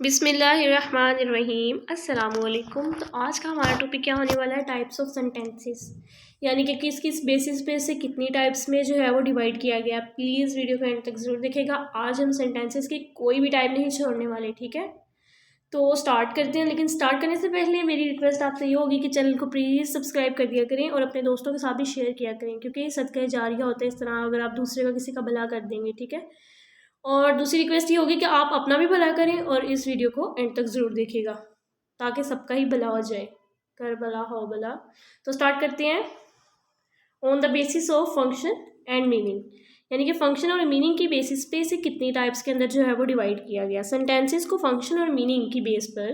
बिस्मिल्लाहिर्रहमानिर्रहीम अस्सलामुअलैकुम। तो आज का हमारा टॉपिक क्या होने वाला है, टाइप्स ऑफ सेंटेंसेस, यानी कि किस किस बेसिस पे से कितनी टाइप्स में जो है वो डिवाइड किया गया। प्लीज़ वीडियो को एंड तक ज़रूर देखिएगा। आज हम सेंटेंसेस की कोई भी टाइप नहीं छोड़ने वाले, ठीक है। तो स्टार्ट करते हैं, लेकिन स्टार्ट करने से पहले मेरी रिक्वेस्ट आपसे ये होगी कि चैनल को प्लीज़ सब्सक्राइब कर दिया करें और अपने दोस्तों के साथ भी शेयर किया करें, क्योंकि सदका जारिया होता है इस तरह अगर आप दूसरे का किसी का भला कर देंगे, ठीक है। और दूसरी रिक्वेस्ट ये होगी कि आप अपना भी भला करें और इस वीडियो को एंड तक ज़रूर देखिएगा ताकि सबका ही भला हो जाए, कर भला हो भला। तो स्टार्ट करते हैं। On the basis of function and meaning, यानी कि फंक्शन और मीनिंग की बेसिस पे से कितनी टाइप्स के अंदर जो है वो डिवाइड किया गया। सेंटेंसेस को फंक्शन और मीनिंग की बेस पर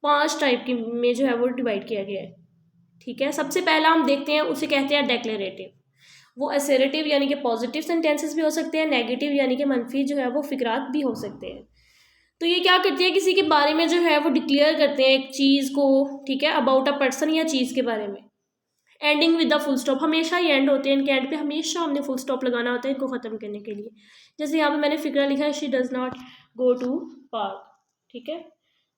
5 टाइप की में जो है वो डिवाइड किया गया है, ठीक है। सबसे पहला हम देखते हैं, उसे कहते हैं डेक्लेरेटिव। वो असर्टिव यानी कि पॉजिटिव सेंटेंसेस भी हो सकते हैं, नेगेटिव यानी कि मनफी जो है वो फिक्रात भी हो सकते हैं। तो ये क्या करते हैं, किसी के बारे में जो है वो डिक्लेयर करते हैं एक चीज़ को, ठीक है, अबाउट अ पर्सन या चीज़ के बारे में। Ending with the full stop, हमेशा ही एंड होते हैं इनके, एंड पे हमेशा हमने फुल स्टॉप लगाना होता है इनको ख़त्म करने के लिए। जैसे यहाँ पे मैंने फिक्रा लिखा है, she does not go to park, ठीक है।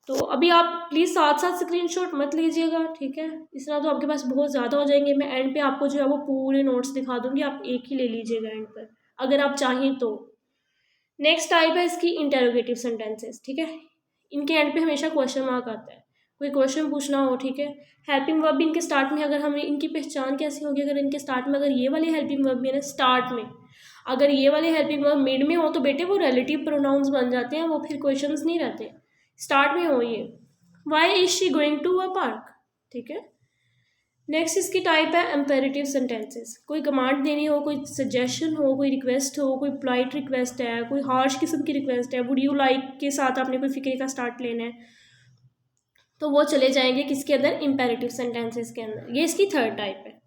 तो अभी आप प्लीज़ साथ साथ स्क्रीनशॉट मत लीजिएगा, ठीक है, इस तरह तो आपके पास बहुत ज़्यादा हो जाएंगे। मैं एंड पे आपको जो है वो पूरे नोट्स दिखा दूँगी, आप एक ही ले लीजिएगा एंड पर अगर आप चाहें तो। नेक्स्ट टाइप है इसकी इंटेरोगेटिव सेंटेंसेस, ठीक है। इनके एंड पे हमेशा क्वेश्चन मार्क आता है, कोई क्वेश्चन पूछना हो, ठीक है। हेल्पिंग वर्ब भी इनके स्टार्ट में, अगर हमें इनकी पहचान कैसी होगी, अगर इनके स्टार्ट में अगर ये वाले हेल्पिंग वर्ब भी है ना स्टार्ट में, अगर ये वाले हेल्पिंग वर्ब मिड में हो तो बेटे वो रिलेटिव प्रोनाउंस बन जाते हैं, वो फिर क्वेश्चंस नहीं रहते। स्टार्ट में हो ये, why is she going to a park, ठीक है। नेक्स्ट इसकी टाइप है इम्पेरेटिव सेंटेंसेस। कोई कमांड देनी हो, कोई सजेशन हो, कोई रिक्वेस्ट हो, कोई पोलाइट रिक्वेस्ट है, कोई हार्श किस्म की रिक्वेस्ट है, वुड यू लाइक के साथ आपने कोई फिक्रे का स्टार्ट लेना है, तो वो चले जाएंगे किसके अंदर, इम्पेरेटिव सेंटेंसेस के अंदर। ये इसकी थर्ड टाइप है।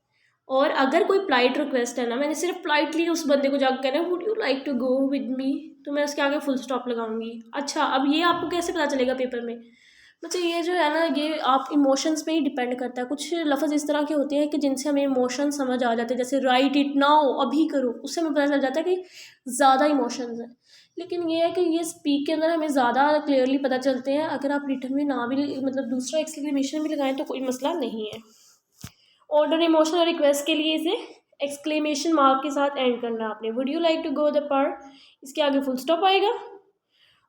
और अगर कोई पोलाइट रिक्वेस्ट है ना, मैंने सिर्फ पोलाइटली उस बंदे को जाकर कहना है would you like to go with me, तो मैं उसके आगे फुल स्टॉप लगाऊंगी। अच्छा, अब ये आपको कैसे पता चलेगा पेपर में, मतलब ये जो है ना, ये आप इमोशंस पे ही डिपेंड करता है। कुछ लफ्ज़ इस तरह के होते हैं कि जिनसे हमें इमोशन समझ आ जाते हैं, जैसे राइट इट नाउ, अभी करो, उससे हमें पता चल जाता है कि ज़्यादा इमोशंस हैं। लेकिन ये है कि ये स्पीक के अंदर हमें ज़्यादा क्लियरली पता चलते हैं। अगर आप रिटर्न में ना भी मतलब दूसरा एक्सक्लेमेशन भी लगाएं तो कोई मसला नहीं है। ऑर्डर इमोशन और रिक्वेस्ट के लिए इसे एक्सक्लेमेशन मार्क के साथ एंड करना आपने। Would you like to go the park, इसके आगे फुल स्टॉप आएगा।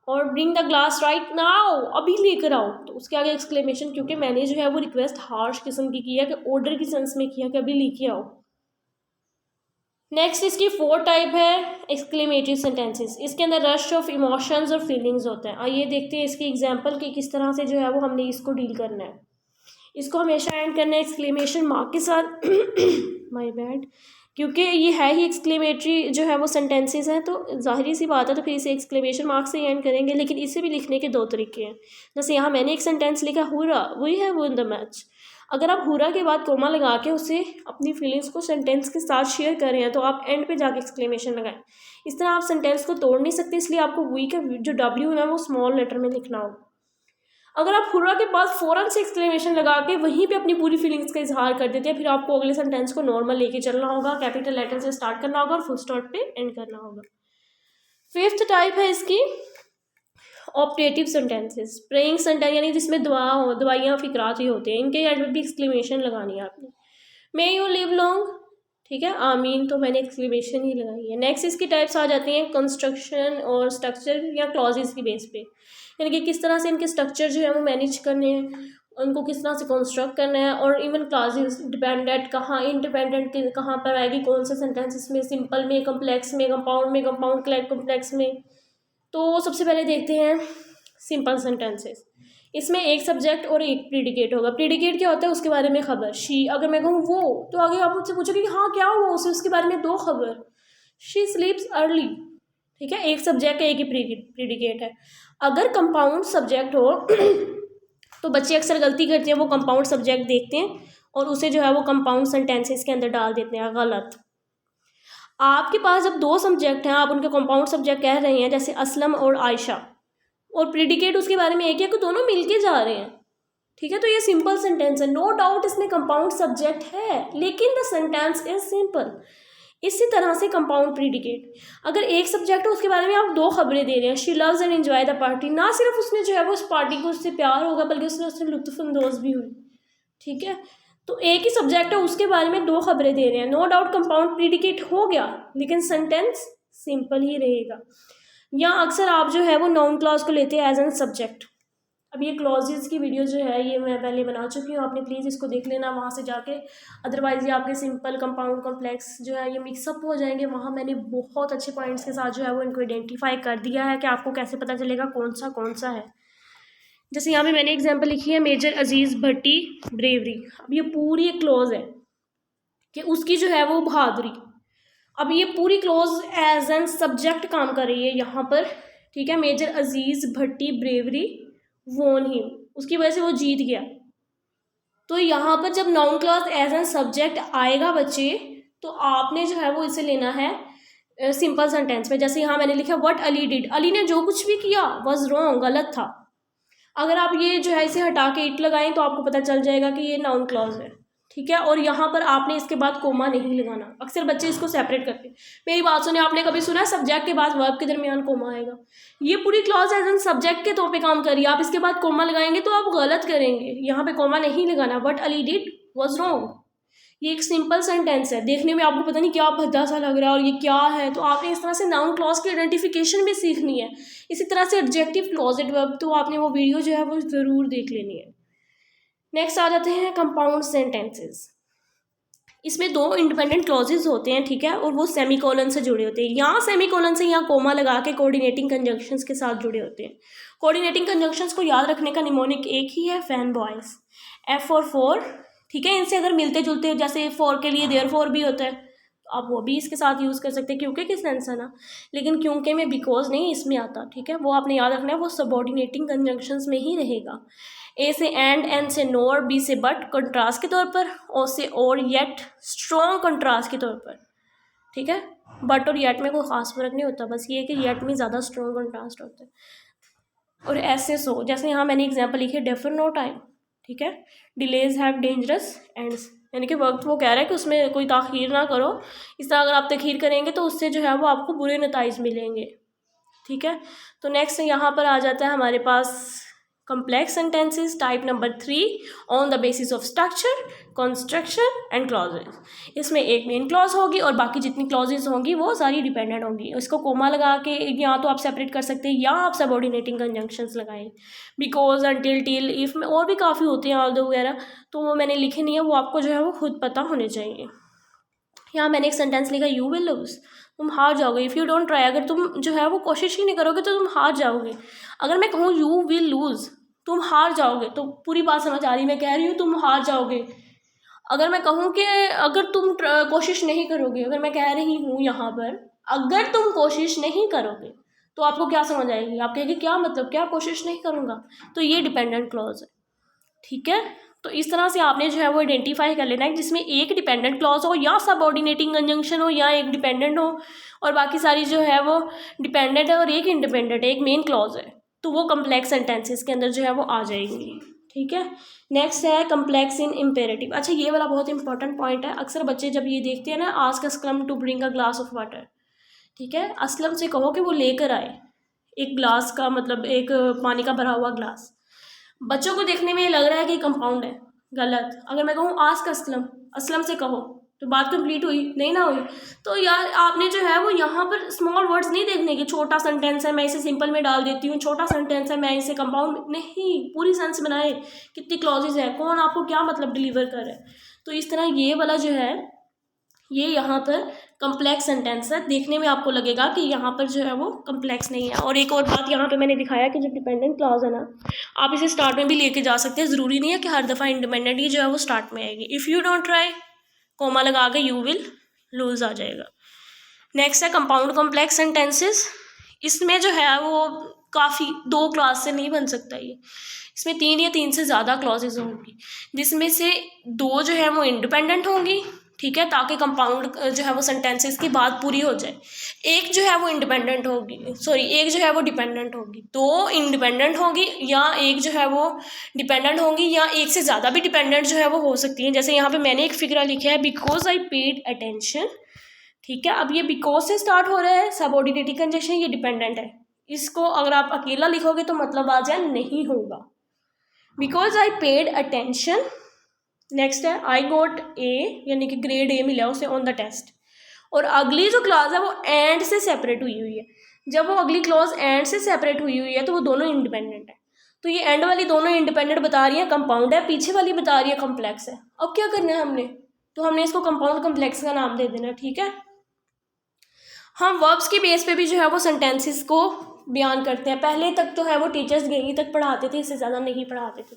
और bring the glass right now, अभी लेकर आओ, तो उसके आगे एक्सक्लेमेशन, क्योंकि मैंने जो है वो रिक्वेस्ट हार्श किस्म की किया कि ऑर्डर की सेंस में किया कि अभी लेके आओ। नेक्स्ट इसकी फोर्थ टाइप है एक्सक्लेमेटरी सेंटेंसेस। इसके अंदर रश ऑफ इमोशंस और फीलिंग्स होते हैं। आइए देखते हैं इसकी एग्जांपल कि किस तरह से जो है वो हमने इसको डील करना है। इसको हमेशा एंड करना है एक्सक्लेमेशन मार्क के साथ माय बैड, क्योंकि ये है ही एक्सक्लेमेटरी जो है वो सेंटेंसेस हैं, तो जाहिर सी बात है तो फिर इसे एक्सक्लेमेशन मार्क से ही एंड करेंगे। लेकिन इसे भी लिखने के दो तरीके हैं। जैसे यहाँ मैंने एक सेंटेंस लिखा, हुर्रा वही है वो इन द मैच। अगर आप हुर्रा के बाद कोमा लगा के उसे अपनी फीलिंग्स को सेंटेंस के साथ शेयर कर रहे हैं तो आप एंड पे जाके एक्सक्लेमेशन लगाएं। इस तरह आप सेंटेंस को तोड़ नहीं सकते, इसलिए आपको वी का जो डब्ल्यू है वो स्मॉल लेटर में लिखना होगा। अगर आप हुर्रा के पास फ़ौरन से एक्सक्लेमेशन लगा के वहीं पे अपनी पूरी फीलिंग्स का इजहार कर देते हैं, फिर आपको अगले सेंटेंस को नॉर्मल लेके चलना होगा, कैपिटल लेटर से स्टार्ट करना होगा और फुल स्टॉप पे एंड करना होगा। फिफ्थ टाइप है इसकी ऑपरेटिव सेंटेंसेस। प्रेइंग सेंटेंस, यानी जिसमें दुआ हो, दवाइयाँ फिक्रात ही होते हैं, इनके एंड में भी एक्सक्लेमेशन लगानी है आपने। मे यू लिव लॉन्ग, ठीक है, आमीन, तो मैंने एक्सक्लेमेशन ही लगाई है। नेक्स्ट इसकी टाइप्स आ जाती हैं कंस्ट्रक्शन और स्ट्रक्चर या क्लॉजेस की बेस पे, यानी कि किस तरह से इनके स्ट्रक्चर जो है वो मैनेज करने हैं, उनको किस तरह से कंस्ट्रक्ट करना है। और इवन क्लॉजेस डिपेंडेंट कहाँ, इंडिपेंडेंट कहाँ पर आएगी, कौन से सेंटेंसेस में, सिंपल में, कम्प्लेक्स में, कंपाउंड कम्प्लेक्स में। तो सबसे पहले देखते हैं सिंपल सेंटेंसेस। इसमें एक सब्जेक्ट और एक प्रीडिकेट होगा। प्रीडिकेट क्या होता है, उसके बारे में खबर, शी, अगर मैं कहूँ वो, तो आगे आप मुझसे पूछोगे कि हाँ क्या हुआ उसे, उसके बारे में दो खबर, शी स्लीप्स अर्ली, ठीक है, एक सब्जेक्ट है, एक ही प्रीडिकेट है। अगर कंपाउंड सब्जेक्ट हो तो बच्चे अक्सर गलती करते हैं, वो कंपाउंड सब्जेक्ट देखते हैं और उसे जो है वो कंपाउंड सेंटेंसेस के अंदर डाल देते हैं, गलत। आपके पास जब दो सब्जेक्ट हैं, आप उनके कंपाउंड सब्जेक्ट कह रहे हैं, जैसे असलम और आयशा, और प्रीडिकेट उसके बारे में एक है कि दोनों मिलके जा रहे हैं, ठीक है, तो ये सिंपल सेंटेंस है। नो डाउट इसमें कंपाउंड सब्जेक्ट है, लेकिन द सेंटेंस इज सिंपल। इसी तरह से कंपाउंड प्रीडिकेट, अगर एक सब्जेक्ट है उसके बारे में आप 2 खबरें दे रहे हैं, she loves and enjoy the party, ना सिर्फ उसने जो है वो उस पार्टी को उससे प्यार होगा बल्कि उसने उससे लुत्फानंदोज भी हुई, ठीक है। तो एक ही सब्जेक्ट है उसके बारे में 2 खबरें दे रहे हैं, नो डाउट कंपाउंड प्रीडिकेट हो गया, लेकिन सेंटेंस सिंपल ही रहेगा। या अक्सर आप जो है वो नाउन क्लॉज को लेते हैं एज एन सब्जेक्ट। अब ये क्लॉजेज की वीडियो जो है ये मैं पहले बना चुकी हूँ, आपने प्लीज़ इसको देख लेना वहाँ से जाके, अदरवाइज़ ये आपके सिंपल कंपाउंड कॉम्प्लेक्स जो है ये मिक्सअप हो जाएंगे। वहाँ मैंने बहुत अच्छे पॉइंट्स के साथ जो है वो इनको आइडेंटिफाई कर दिया है कि आपको कैसे पता चलेगा कौन सा है। जैसे यहाँ पे मैंने एग्जांपल लिखी है मेजर अजीज़ भट्टी ब्रेवरी। अब ये पूरी एक क्लॉज है कि उसकी जो है वो बहादुरी। अब ये पूरी क्लॉज एज एन सब्जेक्ट काम कर रही है यहाँ पर, ठीक है। मेजर अजीज़ भट्टी ब्रेवरी वोन हिम, उसकी वजह से वो जीत गया। तो यहाँ पर जब noun clause as an subject आएगा बच्चे, तो आपने जो है वो इसे लेना है सिंपल सेंटेंस में। जैसे यहाँ मैंने लिखा व्हाट अली डिड, अली ने जो कुछ भी किया वाज रॉन्ग, गलत था। अगर आप ये जो है इसे हटा के इट लगाएं तो आपको पता चल जाएगा कि ये नाउन क्लॉज है, ठीक है। और यहाँ पर आपने इसके बाद कोमा नहीं लगाना, अक्सर बच्चे इसको सेपरेट करते हैं। मेरी बात सुने, आपने कभी सुना है सब्जेक्ट के बाद वर्ब के दरमियान कोमा आएगा? ये पूरी क्लॉज एज एन सब्जेक्ट के तौर पे काम कर रही है, आप इसके बाद कोमा लगाएंगे तो आप गलत करेंगे। यहाँ पे कोमा नहीं लगाना, what Ali did was wrong. ये एक सिंपल सेंटेंस है, देखने में आपको पता नहीं क्या भद्दा सा लग रहा है और ये क्या है, तो आपने इस तरह से नाउन क्लॉज की आइडेंटिफिकेशन भी सीखनी है। इसी तरह से एडजेक्टिव क्लॉजेड वर्ब, तो आपने वो वीडियो जो है वो ज़रूर देख लेनी है। नेक्स्ट आ जाते हैं कंपाउंड सेंटेंसेस। इसमें 2 इंडिपेंडेंट क्लॉजेज होते हैं, ठीक है, और वो सेमीकोलन से जुड़े होते हैं। यहाँ सेमीकोलन से यहाँ कोमा लगा के कोऑर्डिनेटिंग कंजंक्शंस के साथ जुड़े होते हैं। कोऑर्डिनेटिंग कंजंक्शंस को याद रखने का निमोनिक एक ही है, फैन बॉयज, एफ फॉर, ठीक है। इनसे अगर मिलते जुलते, जैसे फॉर के लिए देयरफॉर भी होता है, तो आप वो भी इसके साथ यूज़ कर सकते हैं, क्योंकि किस सेंस है ना, लेकिन क्योंकि में बिकॉज नहीं इसमें आता, ठीक है। वो आपने याद रखना है, वो सबऑर्डिनेटिंग कंजंक्शंस में ही रहेगा। ए से एंड से नोर, बी से बट कंट्रास्ट के तौर पर, ओ से और, येट स्ट्रॉन्ग कंट्रास्ट के तौर पर, ठीक है। बट और येट में कोई ख़ास फर्क नहीं होता, बस ये कि येट में ज़्यादा स्ट्रॉन्ग कंट्रास्ट होता है। और ऐसे सो, जैसे यहाँ मैंने एग्जांपल लिखी है डेफर नो टाइम, ठीक है। डिलेज हैव डेंजरस एंड्स, यानी कि वक्त वो कह रहा है कि उसमें कोई ताख़ीर ना करो। इस तरह अगर आप ताख़ीर करेंगे तो उससे जो है वो आपको बुरे नताइज मिलेंगे, ठीक है। तो नेक्स्ट यहाँ पर आ जाता है हमारे पास complex sentences type number 3 on the basis of structure, construction and clauses. इसमें एक मेन क्लॉज होगी और बाकी जितनी क्लॉजेज होंगी वो सारी डिपेंडेंट होंगी। इसको कोमा लगा के या तो आप सेपरेट कर सकते हैं या आप सबऑर्डिनेटिंग कंजंक्शंस लगाएं, बिकॉज, अनटिल, टिल, इफ में और भी काफ़ी होते हैं, ऑल्दो वगैरह, तो वो मैंने लिखे नहीं है, वो आपको जो है वो खुद पता होने चाहिए। यहाँ मैंने एक सेंटेंस लिखा यू विल लूज, तुम हार जाओगे। इफ़ यू डोंट ट्राई, अगर तुम जो है वो कोशिश ही नहीं करोगे तो तुम हार जाओगे। अगर मैं कहूँ यू विल लूज, तुम हार जाओगे, तो पूरी बात समझ आ रही, मैं कह रही हूँ तुम हार जाओगे। अगर मैं कहूँ कि अगर तुम कोशिश नहीं करोगे, अगर मैं कह रही हूँ यहाँ पर अगर तुम कोशिश नहीं करोगे, तो आपको क्या समझ आएगी? आप कहेंगे क्या मतलब, क्या कोशिश नहीं करूँगा? तो ये डिपेंडेंट क्लॉज है, ठीक है। तो इस तरह से आपने जो है वो आइडेंटिफाई कर लेना है जिसमें एक डिपेंडेंट क्लॉज हो या सबऑर्डिनेटिंग कंजंक्शन हो या एक डिपेंडेंट हो और बाकी सारी जो है वो डिपेंडेंट है और एक इंडिपेंडेंट है, एक मेन क्लॉज है, तो वो कम्प्लेक्स सेंटेंसेस के अंदर जो है वो आ जाएंगी, ठीक है। नेक्स्ट है कम्प्लेक्स इन इम्पेरेटिव। अच्छा, ये वाला बहुत इंपॉर्टेंट पॉइंट है। अक्सर बच्चे जब ये देखते हैं ना, ask Aslam to bring a glass of water, ठीक है, असलम से कहो कि वो लेकर आए एक ग्लास का, मतलब एक पानी का भरा हुआ ग्लास। बच्चों को देखने में ये लग रहा है कि कंपाउंड है, गलत। अगर मैं कहूँ आस्क असलम, असलम से कहो, तो बात कंप्लीट हुई नहीं ना हुई? तो यार आपने जो है वो यहाँ पर स्मॉल वर्ड्स नहीं देखने के, छोटा सेंटेंस है मैं इसे सिंपल में डाल देती हूँ, छोटा सेंटेंस है मैं इसे कंपाउंड, नहीं, पूरी सेंस बनाए, कितनी क्लॉजेज है, कौन आपको क्या मतलब डिलीवर कर रहा है। तो इस तरह ये वाला जो है ये यहाँ पर कम्प्लेक्स सेंटेंस है, देखने में आपको लगेगा कि यहाँ पर जो है वो कम्प्लेक्स नहीं है। और एक और बात यहाँ पे मैंने दिखाया कि जो डिपेंडेंट क्लॉज है ना, आप इसे स्टार्ट में भी लेके जा सकते हैं, ज़रूरी नहीं है कि हर दफ़ा इंडिपेंडेंट ही जो है वो स्टार्ट में आएगी। If you don't try, comma लगा के यू विल लूज आ जाएगा। नेक्स्ट है कंपाउंड कॉम्प्लेक्स सेंटेंसेस। इसमें जो है वो काफ़ी 2 क्लॉज से नहीं बन सकता ये, इसमें 3 या 3 से ज़्यादा क्लॉजेज होंगी, जिसमें से 2 जो है वो इंडिपेंडेंट होंगी, ठीक है, ताकि कंपाउंड जो है वो सेंटेंसेस की बात पूरी हो जाए। एक जो है वो इंडिपेंडेंट होगी, एक जो है वो डिपेंडेंट होगी, 2 इंडिपेंडेंट होगी या एक जो है वो डिपेंडेंट होंगी, या एक से ज़्यादा भी डिपेंडेंट जो है वो हो सकती हैं। जैसे यहाँ पे मैंने एक फिगरा लिखा है, बिकॉज आई पेड अटेंशन ठीक है। अब ये बिकॉज से स्टार्ट हो रहा है, सबऑर्डिनेट कंजंक्शन, ये डिपेंडेंट है। इसको अगर आप अकेला लिखोगे तो मतलब आ जाए नहीं होगा। Because I paid attention, next है आई गोट ए, यानी कि ग्रेड ए मिला उसे ऑन द टेस्ट। और अगली जो क्लॉज है वो एंड से सेपरेट हुई हुई है। जब वो अगली क्लॉज एंड से सेपरेट हुई हुई है तो वो दोनों इंडिपेंडेंट है। तो ये एंड वाली दोनों इंडिपेंडेंट बता रही है कंपाउंड है, पीछे वाली बता रही है कम्प्लेक्स है। अब क्या करना है हमने, तो हमने इसको कंपाउंड कम्प्लेक्स का नाम दे देना, ठीक है। हम वर्ब्स की बेस पे भी जो है वो सेंटेंसेस को बयान करते हैं। पहले तक तो है वो टीचर्स यहीं तक पढ़ाते थे, इससे ज़्यादा नहीं पढ़ाते थे,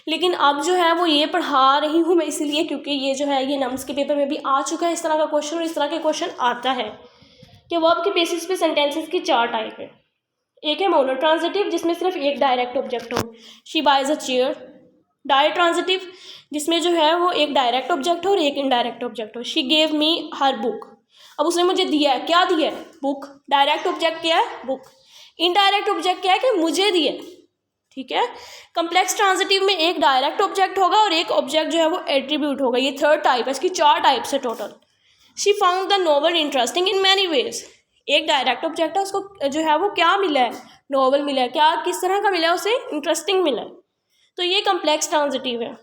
लेकिन अब जो है वो ये पढ़ा रही हूँ मैं इसलिए क्योंकि ये जो है ये नम्स के पेपर में भी आ चुका है इस तरह का क्वेश्चन, और इस तरह के क्वेश्चन आता है कि वर्ब के बेसिस पे सेंटेंसेस की 4 टाइप है। एक है मोनो ट्रांजिटिव, जिसमें सिर्फ एक डायरेक्ट ऑब्जेक्ट हो, she buys a chair. Ditransitive, जिसमें जो है वो एक डायरेक्ट ऑब्जेक्ट हो और एक इनडायरेक्ट ऑब्जेक्ट हो, she gave me her book. अब उसने मुझे दिया है, क्या दिया है, बुक। डायरेक्ट ऑब्जेक्ट क्या है, बुक। इनडायरेक्ट ऑब्जेक्ट क्या है कि मुझे दिए, ठीक है। कम्प्लेक्स ट्रांजिटिव में एक डायरेक्ट ऑब्जेक्ट होगा और एक ऑब्जेक्ट जो है वो एट्रीब्यूट होगा। ये 3rd टाइप है, इसकी 4 टाइप्स है total. She found the novel interesting in many ways. एक डायरेक्ट ऑब्जेक्ट है, उसको जो है वो क्या मिला है, नॉवल मिला है। क्या, किस तरह का मिला है उसे, इंटरेस्टिंग मिला है। तो ये कम्प्लेक्स ट्रांजिटिव है।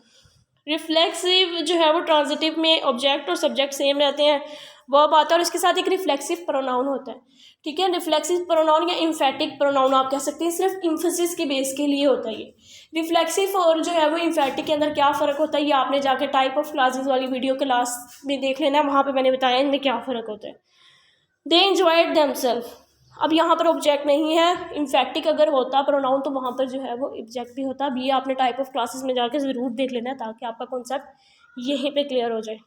रिफ्लेक्सिव जो है वो ट्रांजिटिव में ऑब्जेक्ट और सब्जेक्ट सेम रहते हैं, वर्ब आता है और इसके साथ एक रिफ्लेक्सिव प्रोनाउन होता है, ठीक है। रिफ्लेक्सिव प्रोनाउन या इम्फेटिक प्रोनाउन आप कह सकते हैं, सिर्फ इम्फेसिस के बेस के लिए होता है ये। रिफ्लेक्सिव और जो है वो इम्फेटिक के अंदर क्या फ़र्क होता है, ये आपने जाके टाइप ऑफ क्लासेस वाली वीडियो क्लास में देख लेना, वहाँ पे मैंने बताया इनमें क्या फ़र्क होता है। दे एंजॉयड देमसेल्फ, अब यहाँ पर ऑब्जेक्ट नहीं है, इम्फेक्टिक अगर होता प्रोनाउन तो वहाँ पर जो है वो ऑब्जेक्ट भी होता। अब ये आपने टाइप ऑफ क्लासेस में जाके ज़रूर देख लेना है ताकि आपका कॉन्सेप्ट यहीं पे क्लियर हो जाए।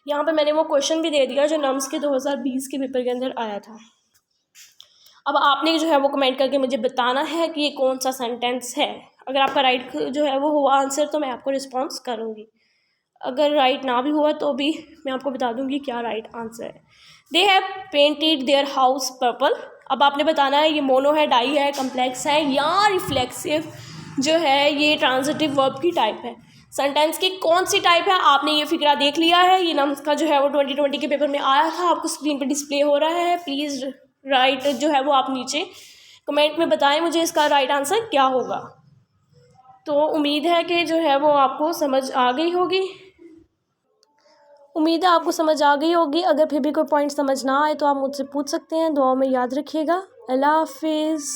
यहाँ पे मैंने वो क्वेश्चन भी दे दिया जो नम्स के 2020 के पेपर के अंदर आया था। अब आपने जो है वो कमेंट करके मुझे बताना है कि ये कौन सा सेंटेंस है। अगर आपका राइट जो है वो हुआ आंसर तो मैं आपको रिस्पॉन्स करूँगी, अगर राइट ना भी हुआ तो भी मैं आपको बता दूंगी क्या राइट आंसर है। They have painted their house purple. अब आपने बताना है ये मोनो है, डाई है, कम्प्लेक्स है या रिफ्लेक्सिव जो है ये ट्रांजिटिव वर्ब की टाइप है। सेंटेंस की कौन सी टाइप है आपने ये फिक्रा देख लिया है। ये नम्स का जो है वो 2020 के पेपर में आया था, आपको स्क्रीन पर डिस्प्ले हो रहा है। प्लीज़ राइट जो है वो आप नीचे कमेंट में बताएं मुझे इसका राइट आंसर क्या होगा। तो उम्मीद है कि जो है वो आपको समझ आ गई होगी। उम्मीद है आपको समझ आ गई होगी। अगर फिर भी कोई पॉइंट समझ ना आए तो आप मुझसे पूछ सकते हैं। दुआ में याद रखिएगा। अल्लाह हाफिज़।